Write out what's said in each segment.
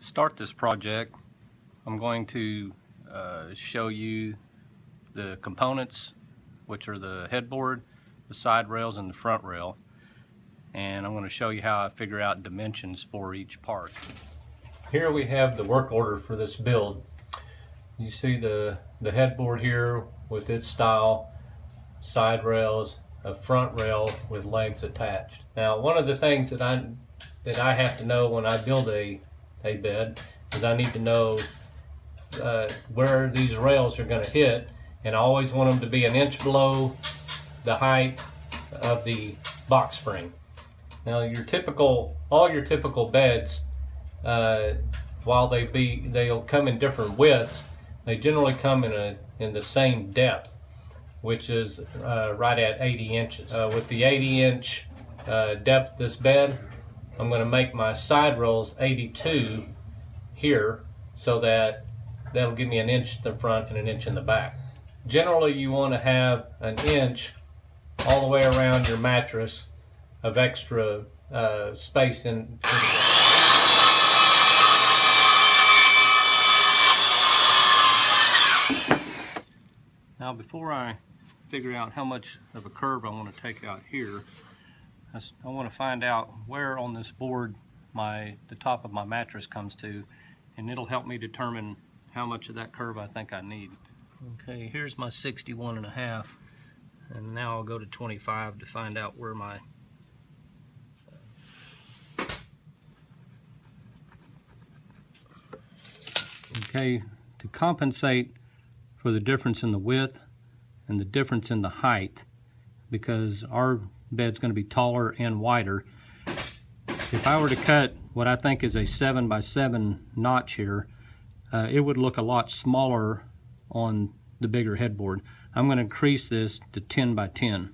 To start this project, I'm going to show you the components, which are the headboard, the side rails, and the front rail. And I'm going to show you how I figure out dimensions for each part. Here we have the work order for this build. You see the headboard here with its style, side rails, a front rail with legs attached. Now, one of the things that I have to know when I build a bed is I need to know where these rails are going to hit, and I always want them to be an inch below the height of the box spring. Now, all your typical beds, while they'll come in different widths, they generally come in the same depth, which is right at 80 inches. With the 80-inch depth of this bed, I'm going to make my side rails 82 here, so that'll give me an inch in the front and an inch in the back. Generally, you want to have an inch all the way around your mattress of extra space in. Now, before I figure out how much of a curve I want to take out here, I want to find out where on this board the top of my mattress comes to, and it'll help me determine how much of that curve I think I need. Okay, here's my 61.5, and now I'll go to 25 to find out where my okay, to compensate for the difference in the width and the difference in the height, because our bed's going to be taller and wider. If I were to cut what I think is a 7x7 notch here, it would look a lot smaller on the bigger headboard. I'm going to increase this to 10x10.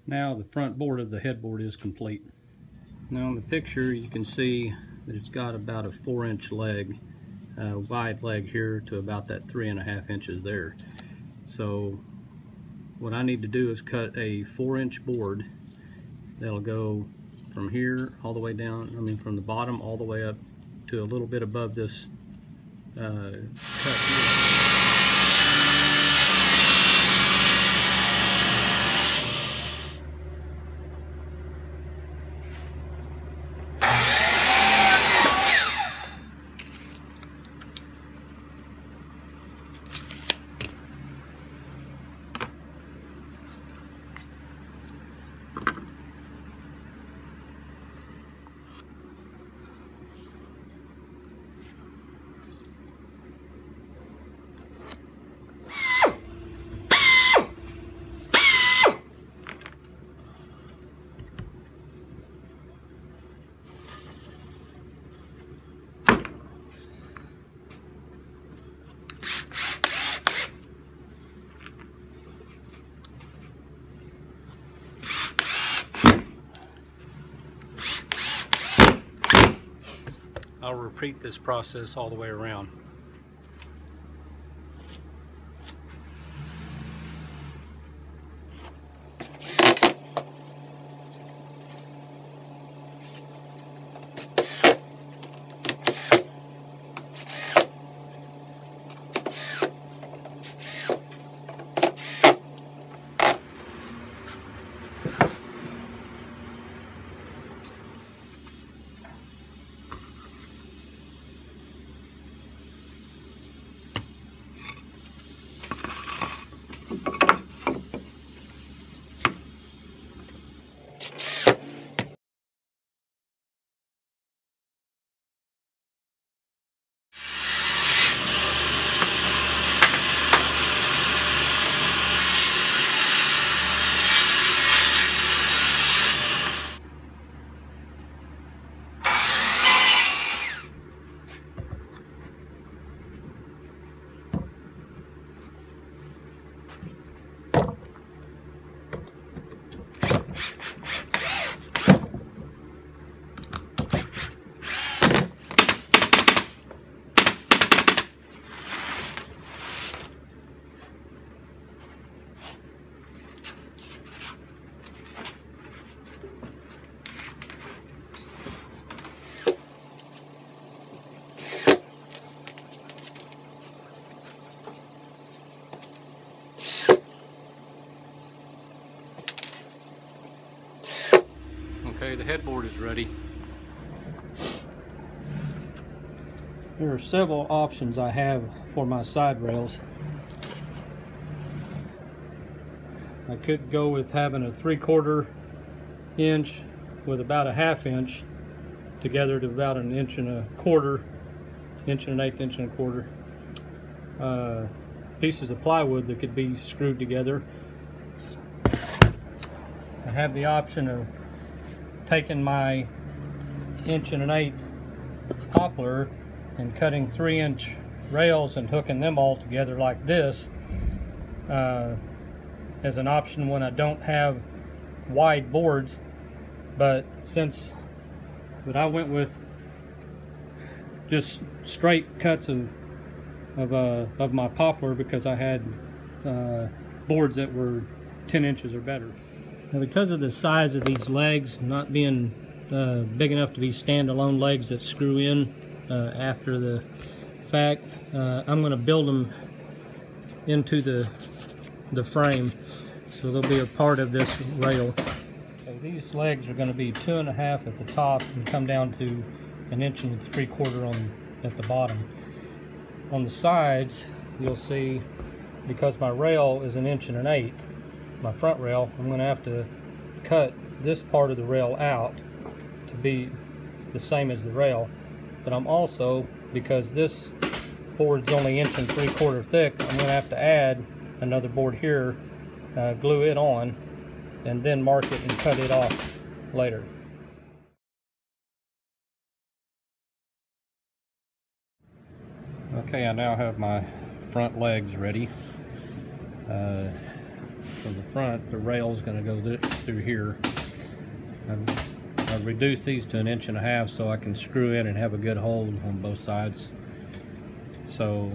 Now the front board of the headboard is complete. Now in the picture you can see that it's got about a 4-inch leg, wide leg here to about that 3.5 inches there. So what I need to do is cut a 4-inch board that'll go from here all the way down, from the bottom all the way up to a little bit above this cut here. I'll repeat this process all the way around. Okay, the headboard is ready. There are several options I have for my side rails. I could go with having a 3/4 inch with about a 1/2 inch together to about 1 1/4 inch, 1 1/8 inch, 1 1/4 pieces of plywood that could be screwed together. I have the option of taking my 1 1/8 poplar and cutting 3-inch rails and hooking them all together like this as an option when I don't have wide boards. But I went with just straight cuts of my poplar because I had boards that were 10 inches or better. Now, because of the size of these legs not being big enough to be standalone legs that screw in after the fact, I'm going to build them into the frame, so they'll be a part of this rail. Okay, these legs are going to be 2.5 at the top and come down to 1 3/4 inches at the bottom. On the sides, you'll see, because my rail is 1 1/8 inches, my front rail, I'm going to have to cut this part of the rail out to be the same as the rail. But I'm also, because this board's only 1 3/4 inches thick, I'm going to have to add another board here, glue it on, and then mark it and cut it off later. Okay, I now have my front legs ready. For the front, the rail is going to go through here. I've reduced these to 1.5 inches so I can screw in and have a good hold on both sides. So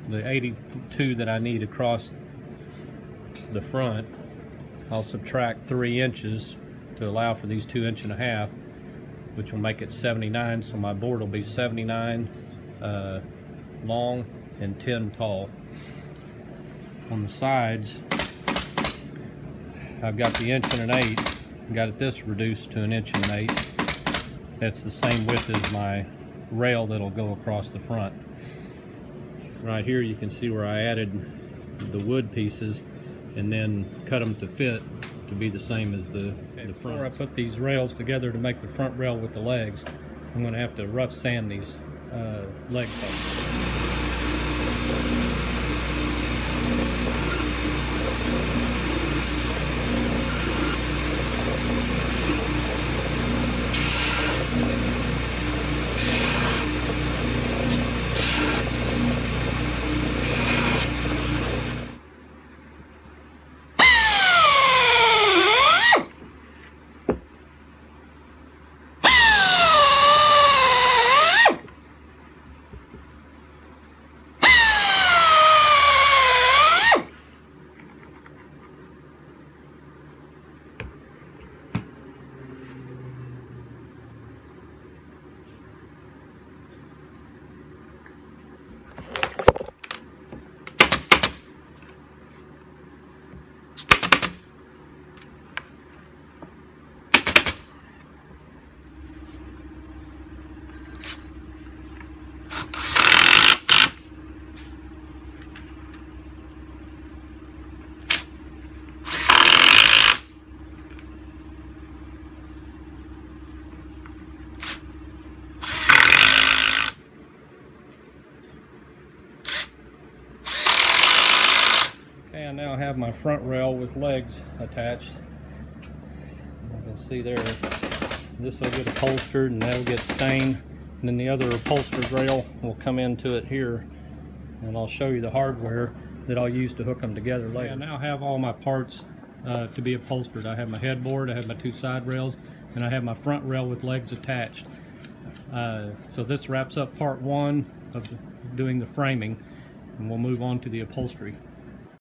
the 82 that I need across the front, I'll subtract 3 inches to allow for these 2.5 inches, which will make it 79. So my board will be 79 long and 10 tall. On the sides, I've got the 1 1/8 inches. Got this reduced to 1 1/8 inches. That's the same width as my rail that'll go across the front. Right here you can see where I added the wood pieces and then cut them to fit to be the same as the front. Before I put these rails together to make the front rail with the legs, I'm going to have to rough sand these leg parts. Okay, I now have my front rail with legs attached. You can see there, this will get upholstered and that'll get stained. And then the other upholstered rail will come into it here. And I'll show you the hardware that I'll use to hook them together later. Okay, I now have all my parts to be upholstered. I have my headboard, I have my 2 side rails, and I have my front rail with legs attached. So this wraps up part 1 of doing the framing, and we'll move on to the upholstery.